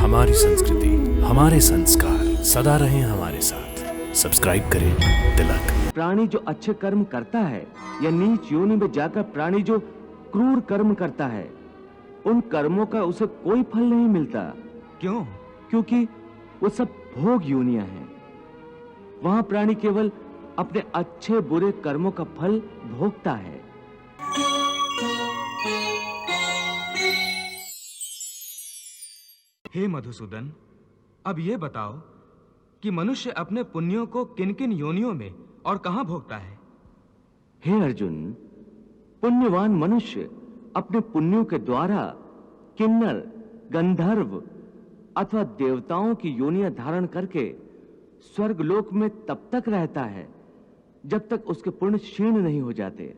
हमारी संस्कृति, हमारे संस्कार सदा रहें हमारे साथ। सब्सक्राइब करें तिलक। प्राणी जो अच्छे कर्म करता है या नीच योनि में जाकर प्राणी जो क्रूर कर्म करता है, उन कर्मों का उसे कोई फल नहीं मिलता। क्यों? क्योंकि वो सब भोग योनियां हैं। वहां प्राणी केवल अपने अच्छे बुरे कर्मों का फल भोगता है। हे मधुसूदन, अब ये बताओ कि मनुष्य अपने पुण्यों को किन-किन योनियों में और कहां भोगता है? हे अर्जुन, पुण्यवान मनुष्य अपने पुण्यों के द्वारा किन्नर, गंधर्व अथवा देवताओं की योनियां धारण करके स्वर्गलोक में तब तक रहता है जब तक उसके पुण्य क्षीण नहीं हो जाते।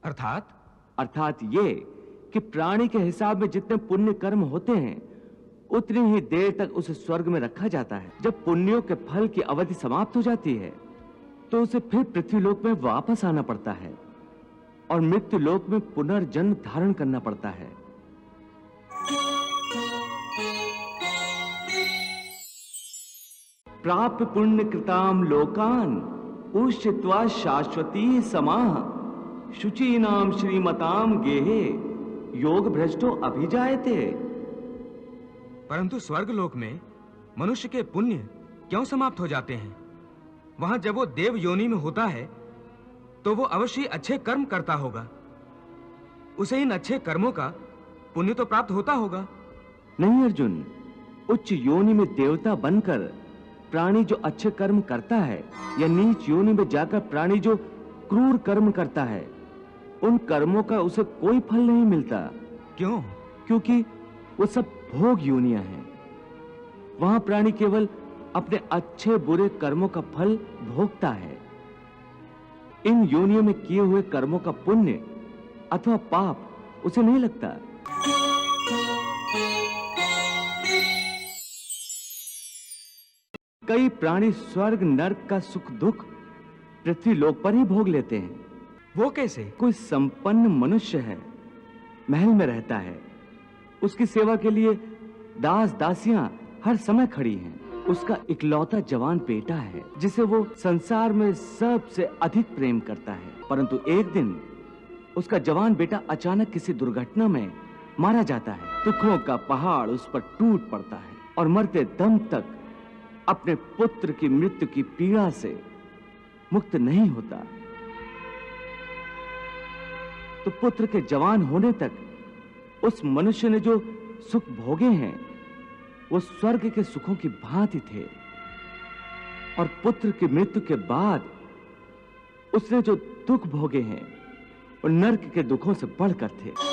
अर्थात ये कि प्राणी के हिसाब में जितने पुण्य कर्म होते हैं उतनी ही देर तक उसे स्वर्ग में रखा जाता है। जब पुण्यों के फल की अवधि समाप्त हो जाती है तो उसे फिर पृथ्वीलोक में वापस आना पड़ता है और मृत्यु लोक में पुनर्जन्म धारण करना पड़ता है। प्राप्य पुण्य कृताम लोकान उष्यत्वा शाश्वती समाह शुचीनाम श्रीमताम गेहे योग भ्रष्टो अभिजायते। परंतु स्वर्गलोक में मनुष्य के पुण्य क्यों समाप्त हो जाते हैं? वहां जब वो देव योनि में होता है तो वो अवश्य अच्छे कर्म करता होगा। उसे इन अच्छे कर्मों का पुण्य तो प्राप्त होता होगा। नहीं अर्जुन, उच्च योनि में देवता बनकर प्राणी जो अच्छे कर्म करता है या नीच योनि में जाकर प्राणी जो क्रूर कर्म करता है, उन कर्मों का उसे कोई फल नहीं मिलता। क्यों? क्योंकि वो सब भोग योनियां हैं। वहां प्राणी केवल अपने अच्छे बुरे कर्मों का फल भोगता है। इन योनियों में किए हुए कर्मों का पुण्य अथवा पाप उसे नहीं लगता। कई प्राणी स्वर्ग नरक का सुख दुख पृथ्वी लोक पर ही भोग लेते हैं। वो कैसे? कोई संपन्न मनुष्य है, महल में रहता है, उसकी सेवा के लिए दास दासियां हर समय खड़ी हैं। उसका इकलौता जवान बेटा है जिसे वो संसार में सबसे अधिक प्रेम करता है। परंतु एक दिन उसका जवान बेटा अचानक किसी दुर्घटना में मारा जाता है। दुखों का पहाड़ उस पर टूट पड़ता है और मरते दम तक अपने पुत्र की मृत्यु की पीड़ा से मुक्त नहीं होता। तो पुत्र के जवान होने तक उस मनुष्य ने जो सुख भोगे हैं वो स्वर्ग के सुखों की भांति थे, और पुत्र की मृत्यु के बाद उसने जो दुख भोगे हैं वो नरक के दुखों से बढ़कर थे।